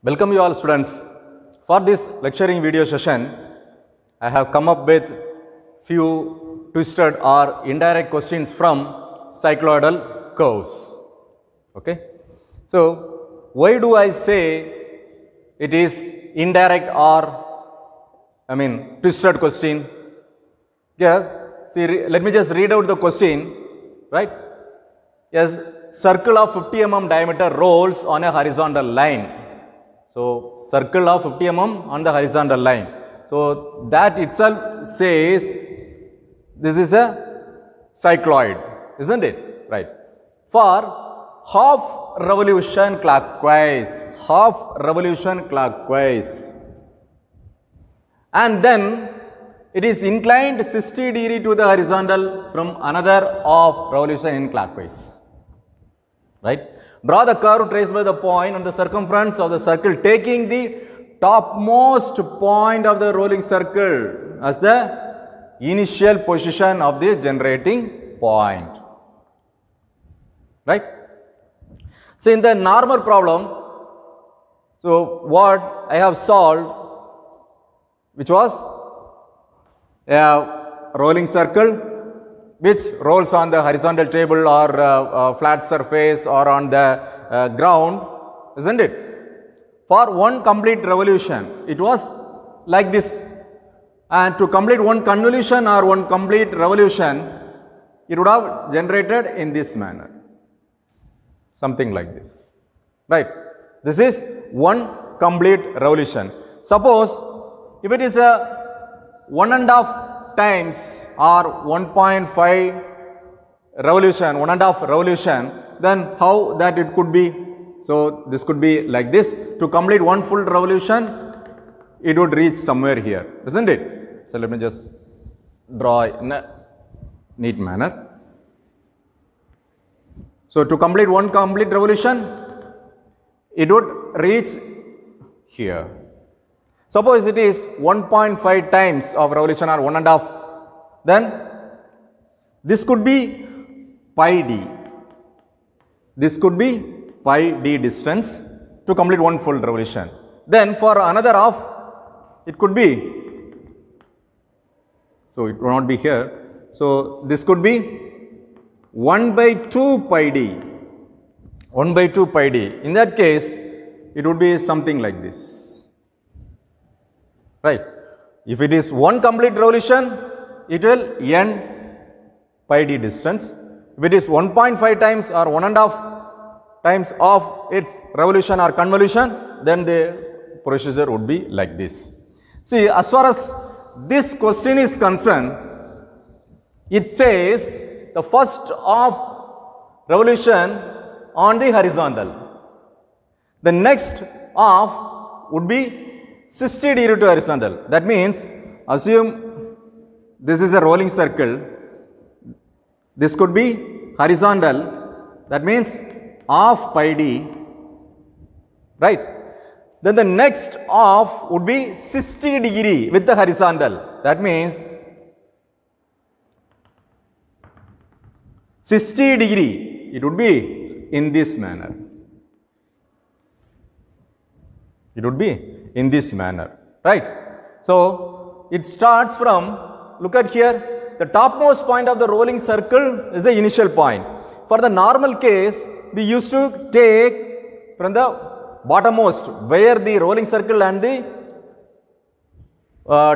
Welcome you all students. For this lecturing video session, I have come up with few twisted or indirect questions from cycloidal curves. Okay. So, why do I say it is indirect or twisted question? Yeah, see, let me just read out the question, right? Yes, circle of 50 mm diameter rolls on a horizontal line. So, circle of 50 mm on the horizontal line. So, that itself says this is a cycloid, isn't it? Right. For half revolution clockwise, and then it is inclined 60 degree to the horizontal from another half revolution in clockwise, right. Draw the curve traced by the point on the circumference of the circle, taking the topmost point of the rolling circle as the initial position of the generating point, right. So, in the normal problem, so what I have solved, which was a rolling circle which rolls on the horizontal table or flat surface or on the ground, isn't it? For one complete revolution, it was like this, and to complete one convolution or one complete revolution, it would have generated in this manner, something like this, right? This is one complete revolution. Suppose if it is a 1.5 times or 1.5 revolution, 1.5 revolution, then how that it could be? So, this could be like this. To complete one full revolution, it would reach somewhere here, isn't it? So, let me just draw in a neat manner. So, to complete one complete revolution, it would reach here. Suppose it is 1.5 times of revolution or 1.5, then this could be pi d. This could be pi d distance to complete one full revolution. Then for another half, it could be, so it will not be here. So, this could be 1/2 pi d, 1/2 pi d. In that case, it would be something like this. Right. If it is one complete revolution, it will end pi d distance. If it is 1.5 times or 1.5 times of its revolution or convolution, then the procedure would be like this. See, as far as this question is concerned, it says the first of revolution on the horizontal. The next of would be 60 degree to horizontal. That means, assume this is a rolling circle, this could be horizontal, that means half pi d, right. Then the next half would be 60 degree with the horizontal, that means 60 degree, it would be in this manner. It would be in this manner, right. So, it starts from, look at here, the topmost point of the rolling circle is the initial point. For the normal case, we used to take from the bottommost where the rolling circle and the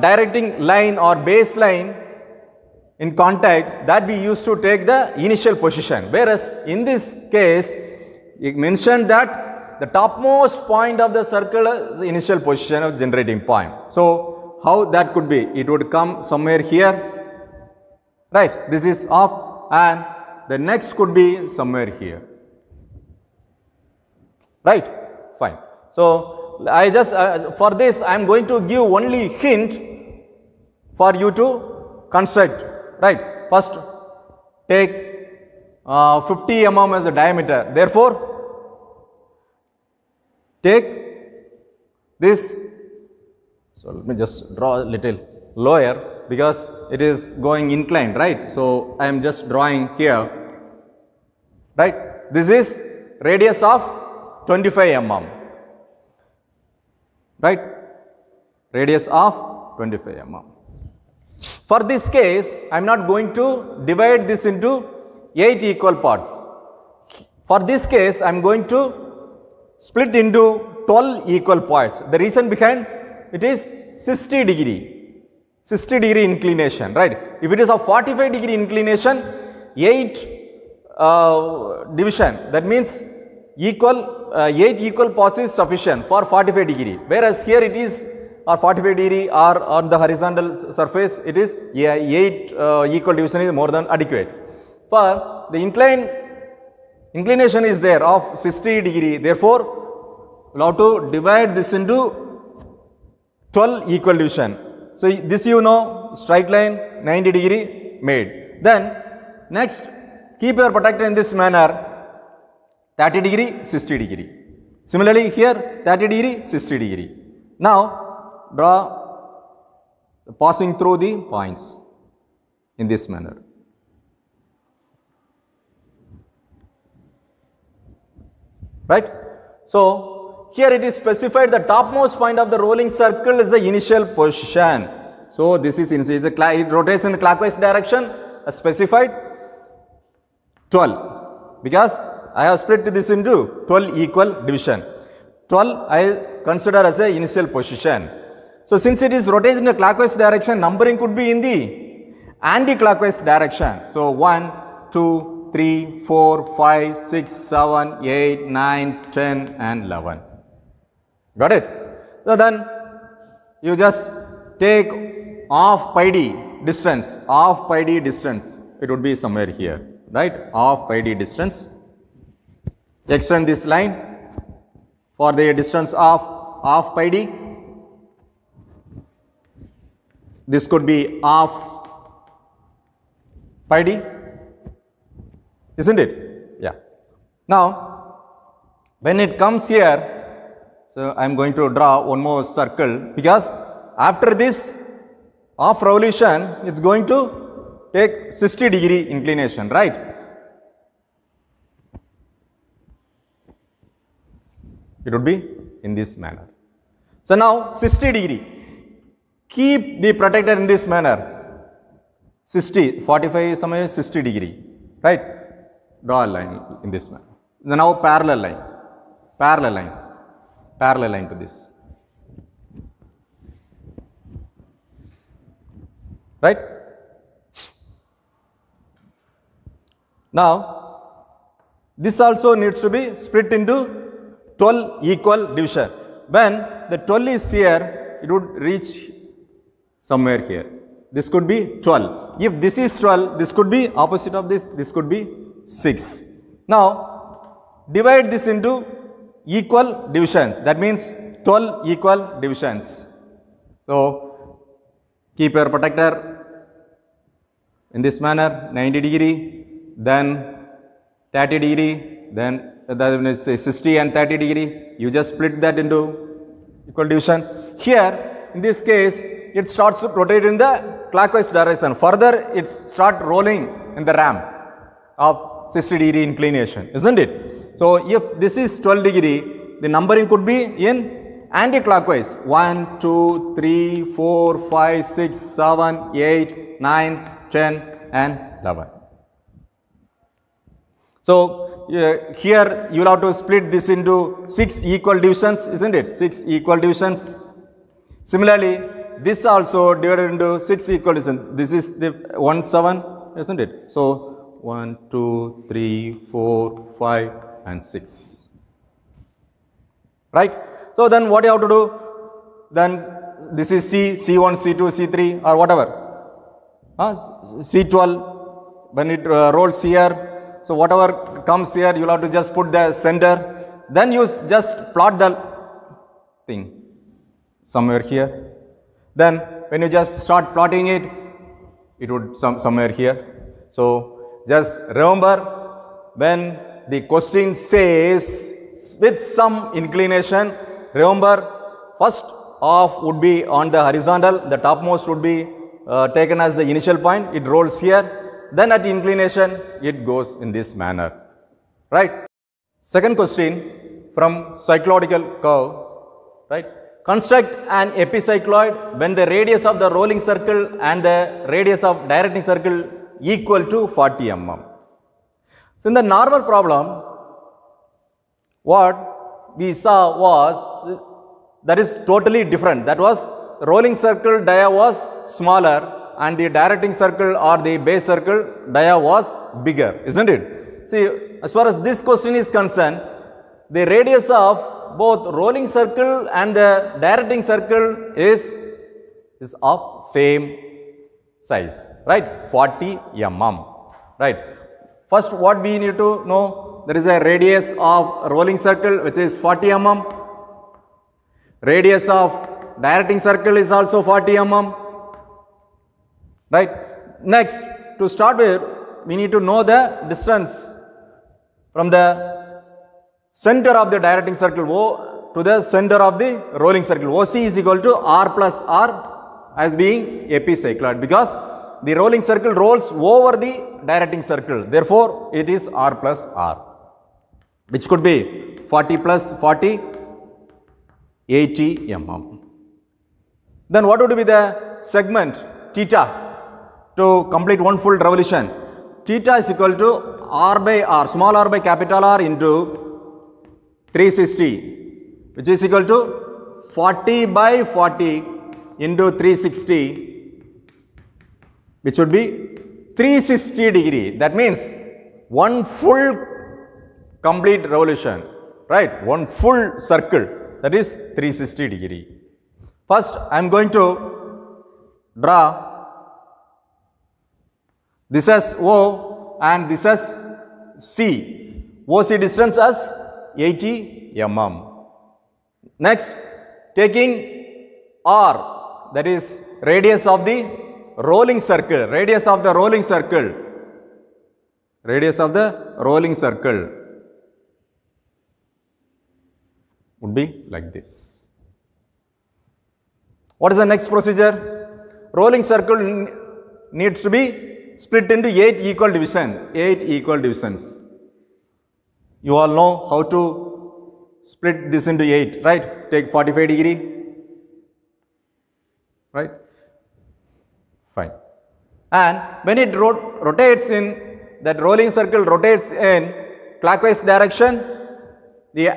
directing line or baseline in contact, that we used to take the initial position. Whereas, in this case, it mentioned that the topmost point of the circle is the initial position of generating point. So, how that could be? It would come somewhere here, right. This is off, and the next could be somewhere here, right. Fine. So, I just for this I am going to give only hint for you to construct, right. First, take 50 mm as the diameter. Therefore, take this, so let me just draw a little lower because it is going inclined, right. So, I am just drawing here, right. This is radius of 25 mm. right? Radius of 25 mm. For this case, I am not going to divide this into 8 equal parts. For this case, I am going to split into 12 equal parts. The reason behind it is 60 degree inclination, right? If it is a 45 degree inclination, 8 division, that means 8 equal parts is sufficient for 45 degree, whereas here it is or 45 degree or on the horizontal surface, it is 8 equal division is more than adequate. For the inclination is there of 60 degree, therefore we have to divide this into 12 equal division. So this you know, straight line 90 degree made. Then next, keep your protractor in this manner, 30 degree, 60 degree. Similarly here 30 degree, 60 degree. Now draw passing through the points in this manner. Right? So here it is specified the topmost point of the rolling circle is the initial position. So this is initial, it rotates in clockwise direction as specified 12, because I have split this into 12 equal division. 12 I consider as the initial position. So since it is rotated in a clockwise direction, numbering could be in the anti-clockwise direction. So 1, 2, 3, 4, 5, 6, 7, 8, 9, 10 and 11. Got it? So then you just take half pi d distance, it would be somewhere here, right? Half pi d distance. Extend this line for the distance of half pi d. This could be half pi d, isn't it? Yeah. Now, when it comes here, so I am going to draw one more circle, because after this half revolution, it is going to take 60 degree inclination, right? It would be in this manner. So now 60 degree. Keep the protractor in this manner. 60, 45 somewhere 60 degree, right? Draw a line in this manner. Now parallel line to this, right? Now this also needs to be split into 12 equal division. When the 12 is here, it would reach somewhere here. This could be 12. If this is 12, this could be opposite of this, this could be 6. Now divide this into equal divisions, that means 12 equal divisions. So keep your protractor in this manner, 90 degree, then 30 degree, then that is 60 and 30 degree. You just split that into equal division. Here in this case, it starts to rotate in the clockwise direction. Further, it starts rolling in the ramp of 60 degree inclination, isn't it? So if this is 12 degree, the numbering could be in anti-clockwise. 1, 2, 3, 4, 5, 6, 7, 8, 9, 10 and 11. So here you will have to split this into 6 equal divisions, isn't it? 6 equal divisions. Similarly, this also divided into 6 equal divisions. This is the 1, 7, isn't it? So 1, 2, 3, 4, 5 and 6. Right? So then what you have to do? Then this is C, C1, C2, C3 or whatever. C12, when it rolls here. So whatever comes here, you will have to just put the center. Then you just plot the thing somewhere here. Then when you just start plotting it, it would somewhere here. So just remember, when the question says with some inclination, remember first half would be on the horizontal, the topmost would be taken as the initial point, it rolls here. Then at inclination, it goes in this manner, right? Second question from cycloidal curve, right? construct an epicycloid when the radius of the rolling circle and the radius of directing circle equal to 40 mm. So in the normal problem, what we saw was that is totally different. That was rolling circle dia was smaller and the directing circle or the base circle dia was bigger, isn't it? See, as far as this question is concerned, the radius of both rolling circle and the directing circle is of same size, right? 40 mm, right? First, what we need to know, there is a radius of rolling circle which is 40 mm. Radius of directing circle is also 40 mm, right? Next, to start with, we need to know the distance from the center of the directing circle O to the center of the rolling circle. OC is equal to R plus R as being epicycloid, because the rolling circle rolls over the directing circle. Therefore, it is R plus R, which could be 40 plus 40, 80 mm. Then what would be the segment theta to complete one full revolution? Theta is equal to R by R, small r by capital R into 360, which is equal to 40 by 40 into 360, which would be 360 degree. That means one full complete revolution, right? One full circle, that is 360 degree. First, I am going to draw this as O and this as C. OC distance as 80 mm. Next, taking R, that is radius of the rolling circle, radius of the rolling circle, radius of the rolling circle would be like this. What is the next procedure? Rolling circle needs to be split into 8 equal divisions. 8 equal divisions. You all know how to split this into 8, right? Take 45 degree, right? Fine. And when it rotates in, that rolling circle rotates in clockwise direction, the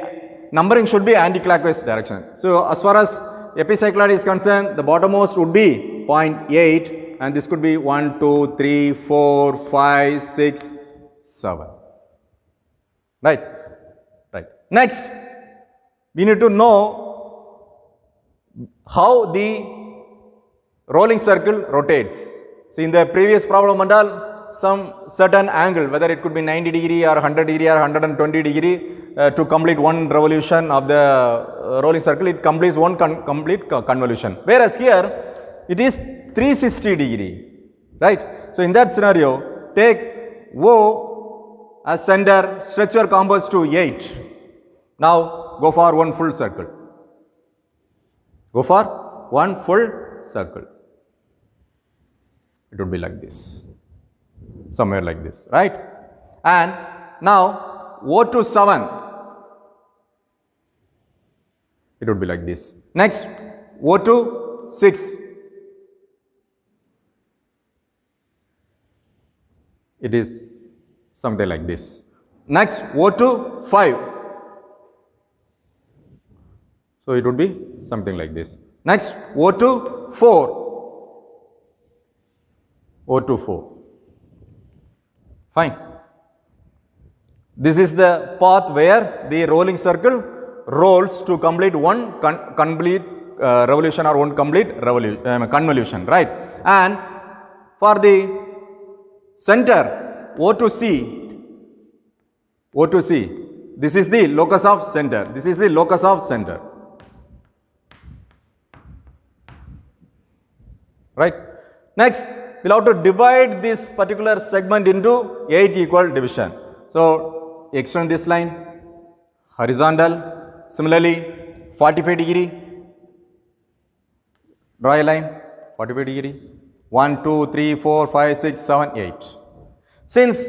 numbering should be anti-clockwise direction. So as far as epicycloid is concerned, the bottommost would be 0.8 and this could be 1, 2, 3, 4, 5, 6, 7. Right? Right. Next, we need to know how the rolling circle rotates. So in the previous problem and all, some certain angle, whether it could be 90 degree or 100 degree or 120 degree, to complete one revolution of the rolling circle, it completes one complete convolution. Whereas here, it is 360 degree, right? So in that scenario, take O as center, stretch your compass to 8. Now go for one full circle. Go for one full circle. It would be like this, somewhere like this, right? And now O to 7, it would be like this. Next, O to 6, it is something like this. Next, O to 5, so it would be something like this. Next, O to 4, O to 4. Fine. This is the path where the rolling circle rolls to complete one complete revolution or one complete convolution, right? And for the center, O to C, this is the locus of center. This is the locus of center, right? Next, we'll have to divide this particular segment into 8 equal division. So extend this line horizontal. Similarly, 45 degree. Draw a line, 45 degree. 1, 2, 3, 4, 5, 6, 7, 8. Since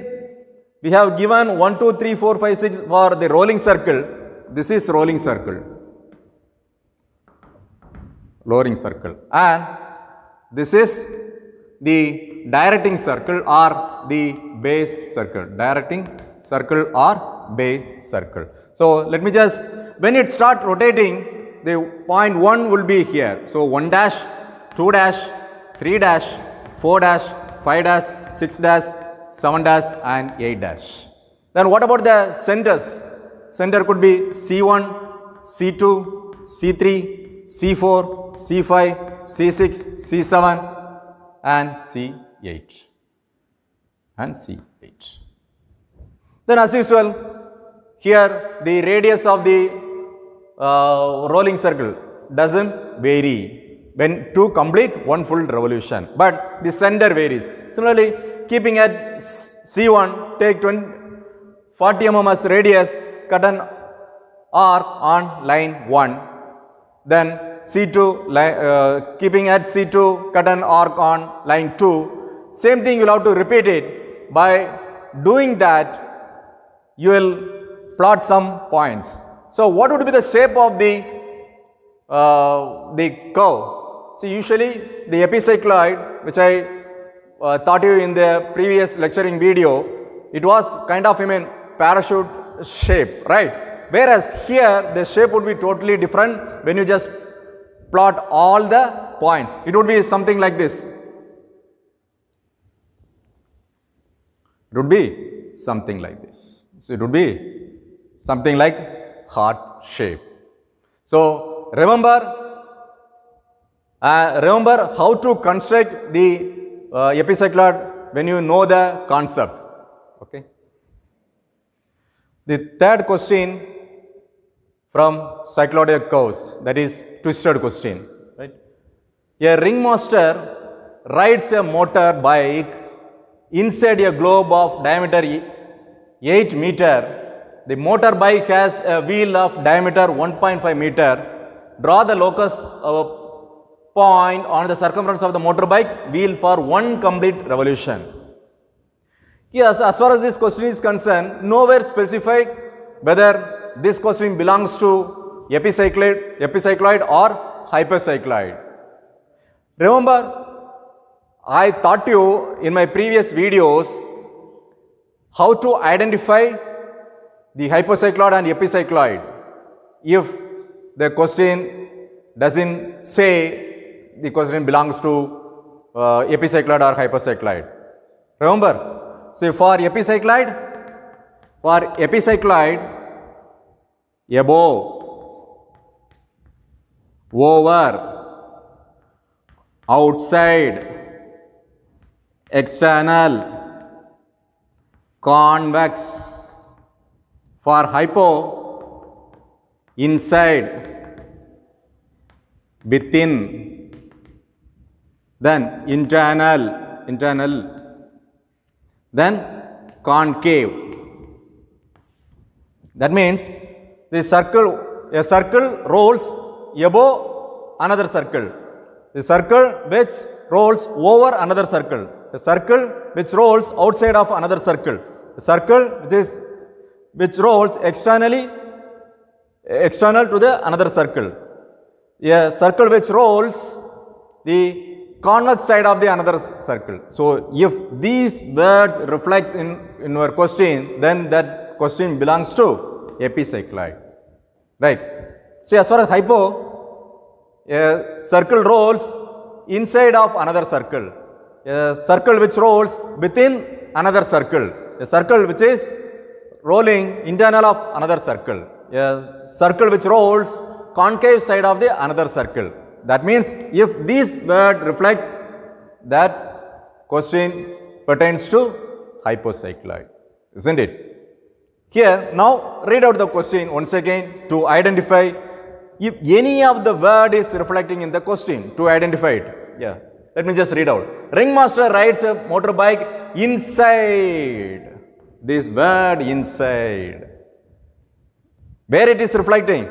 we have given 1, 2, 3, 4, 5, 6 for the rolling circle, this is rolling circle. lowering circle, and this is the directing circle or the base circle, directing circle or base circle. So let me just, when it start rotating, the point 1 will be here. So 1 dash, 2 dash, 3 dash, 4 dash, 5 dash, 6 dash, 7 dash and 8 dash. Then what about the centers? Center could be C1, C2, C3, C4, C5, C6, C7 and C8 and C8. Then as usual, here the radius of the rolling circle doesn't vary when to complete one full revolution, but the center varies. Similarly, keeping at C1, take 40 mm as radius, cut an arc on line 1. Then C2, keeping at C2, cut an arc on line 2. Same thing, you will have to repeat it. By doing that, you will plot some points. So what would be the shape of the curve? See, usually the epicycloid, which I taught you in the previous lecturing video, it was kind of parachute shape, right? Whereas here the shape would be totally different when you just plot all the points. It would be something like this. It would be something like this. So it would be something like heart shape. So remember how to construct the epicycloid when you know the concept. Okay. The third question from cycloidal curves, that is twisted question. Right? A ringmaster rides a motorbike inside a globe of diameter 8 meter. The motorbike has a wheel of diameter 1.5 meter. Draw the locus point on the circumference of the motorbike wheel for one complete revolution. Yes, as far as this question is concerned, nowhere specified whether this question belongs to epicycloid or hypercycloid. Remember, I taught you in my previous videos how to identify the hypercycloid and epicycloid if the question doesn't say the question belongs to epicycloid or hypercycloid. Remember, so for epicycloid, above, over, outside, external, convex. For hypo, inside, within, then internal, then concave. That means a circle rolls above another circle. The circle which rolls over another circle. The circle which rolls outside of another circle. The circle which rolls external to the another circle. A circle which rolls the convex side of the another circle. So if these words reflects in your question, then that question belongs to epicycloid, right? See, as far as hypo, a circle rolls inside of another circle. A circle which rolls within another circle. A circle which is rolling internal of another circle. A circle which rolls concave side of the another circle. That means if this word reflects, that question pertains to hypocycloid, isn't it? Here, now read out the question once again to identify if any of the word is reflecting in the question, to identify it. Yeah, let me just read out. Ringmaster rides a motorbike inside. This word inside. Where it is reflecting?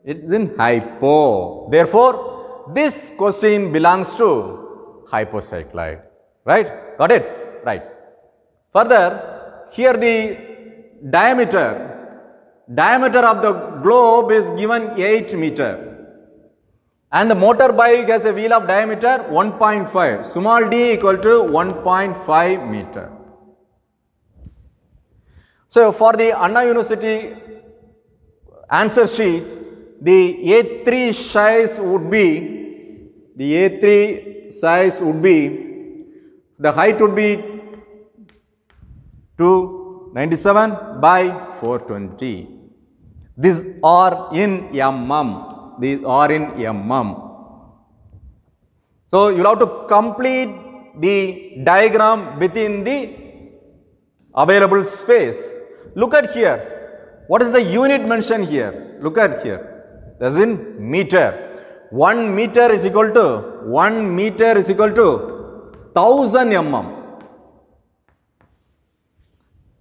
It is in hypo. Therefore, this question belongs to hypocycloid. Right? Got it? Right. Further, here the diameter of the globe is given 8 meter. and the motorbike has a wheel of diameter 1.5, small d equal to 1.5 meter. So, for the Anna University answer sheet, the A3 size would be, the height would be 297 by 420. These are in mm. These are in mm. So, you will have to complete the diagram within the available space. Look at here. What is the unit mentioned here? Look at here. That is in meter. 1 meter is equal to 1000 mm.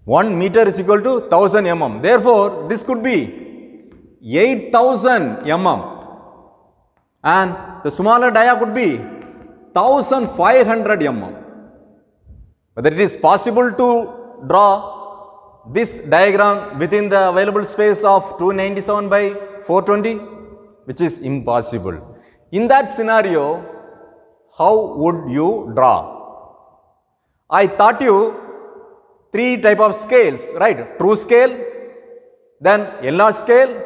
1 meter is equal to 1000 mm. Therefore, this could be 8000 mm, and the smaller dia could be 1500 mm. Whether it is possible to draw this diagram within the available space of 297 by 420, which is impossible. In that scenario, how would you draw? I taught you 3 type of scales, right? True scale, then enlarged scale,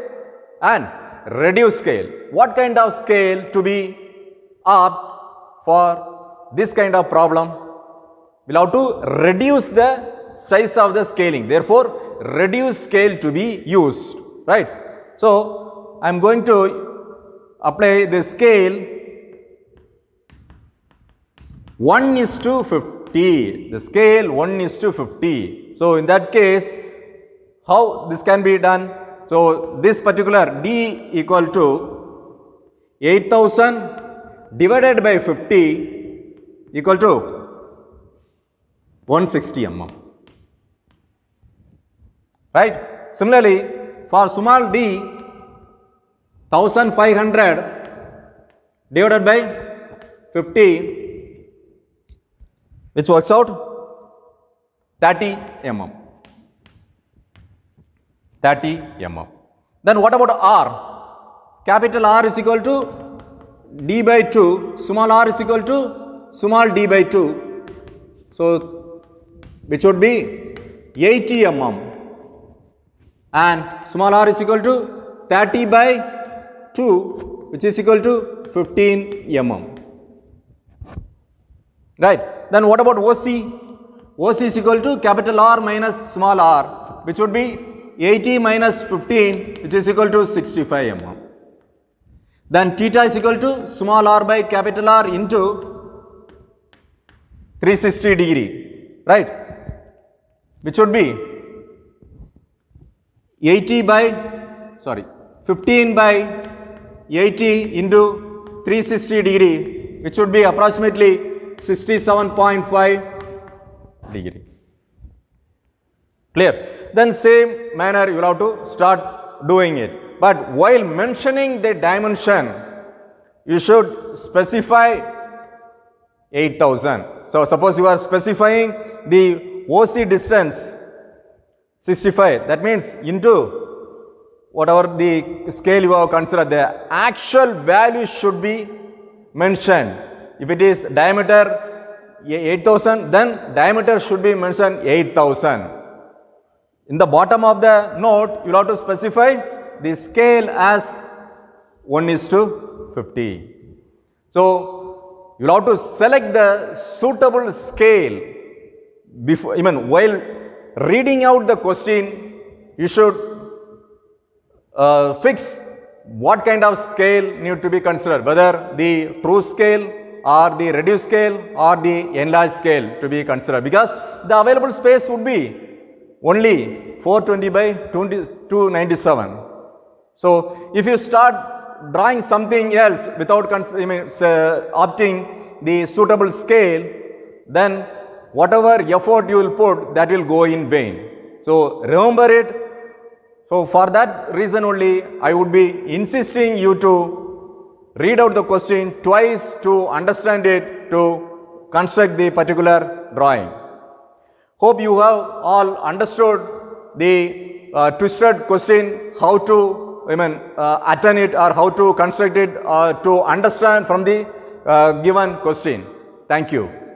and reduced scale. What kind of scale to be apt for this kind of problem? We will have to reduce the size of the scaling. Therefore, reduced scale to be used, right? So, I am going to apply the scale 1:50. The scale 1:50. So, in that case, how this can be done? So, this particular D equal to 8000 divided by 50 equal to 160 mm. Right? Similarly, for small d, 1500 divided by 50, which works out 30 mm. 30 mm. Then what about R? Capital R is equal to d by 2, small r is equal to small d by 2. So, which would be 80 mm, and small r is equal to 30 by 2, which is equal to 15 mm. Right. Then what about OC? OC is equal to capital R minus small r, which would be 80 minus 15, which is equal to 65 mm. Then theta is equal to small r by capital R into 360 degree, right, which would be 15 by 80 into 360 degree, which would be approximately 67.5 degree. Clear? Then same manner you will have to start doing it. But while mentioning the dimension, you should specify 8000. So, suppose you are specifying the OC distance 65, that means into whatever the scale you have considered, the actual value should be mentioned. If it is diameter 8000, then diameter should be mentioned 8000. In the bottom of the note, you will have to specify the scale as 1:50. So, you will have to select the suitable scale before, even while reading out the question, you should fix what kind of scale need to be considered, whether the true scale or the reduced scale or the enlarged scale to be considered, because the available space would be only 420 by 297. So, if you start drawing something else without opting the suitable scale, then whatever effort you will put, that will go in vain. So, remember it. So, for that reason only, I would be insisting you to read out the question twice to understand it, to construct the particular drawing. Hope you have all understood the twisted question, how to attend it or how to construct it to understand from the given question. Thank you.